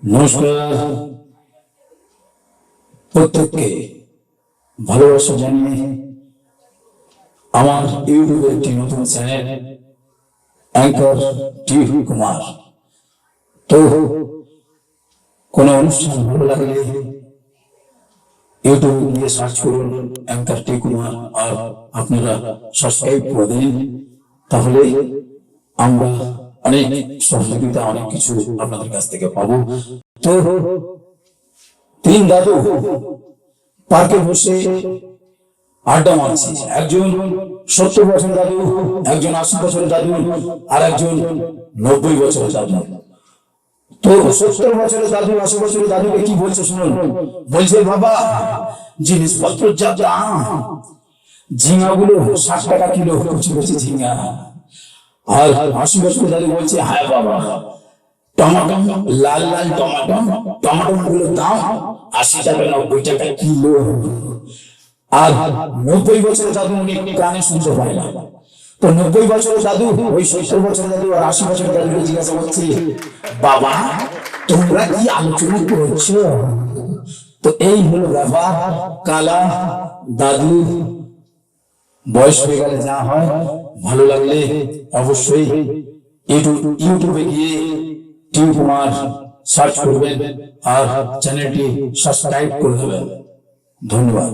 নমস্কার, প্রত্যেককে ভালোবাসা জানিয়ে আমার ইউটিউবের একটি নতুন চ্যানেল অ্যাঙ্কার টিভি কুমার। তো কোনো অনুষ্ঠান ভালো লাগলে ইউটিউবে গিয়ে সার্চ করুন অ্যাঙ্কার টিভি কুমার, আর আপনারা সাবস্ক্রাইব করে দিন। তাহলে আমরা অনেক সহযোগিতা, অনেক কিছু আপনাদের কাছ থেকে পাবো। তো তিন দাদু পার্কে বসে আড্ডা মারছে। একজন 70 বছরের দাদু, একজন 80 বছরের দাদু, আর একজন 90 বছরের দাদু। তো 70 বছরের দাদু 80 বছরের দাদুকে কি বলছে শুনুন। বলছে, বাবা, জিনিসপত্র যা দাম, ঝিঙাগুলো 60 টাকা কিলো, কচি কচি ঝিঙা। আর 80 বছরের দাদু বলছে, হ্যাঁ বাবা, টমেটো, লাল লাল টমেটো গুলোর দাম 80 টাকা 90 টাকা কিলো। আর 90 বছরের দাদু উনি কানে শুনতে পায় না। তো 90 বছরের দাদু ওই 70 বছরের দাদু আর 80 বছরের দাদুকে জিজ্ঞাসা করছে, বাবা, তোমরা কি আলোচনা করছো? তো এই হলো ব্যাপার। কালা দাদু বয়স হয়ে গেলে যা হয়। ভালো লাগলে অবশ্যই ইউটিউবে গিয়ে টিভি কুমার সার্চ করবেন আর চ্যানেলটি সাবস্ক্রাইব করে দেবেন। ধন্যবাদ।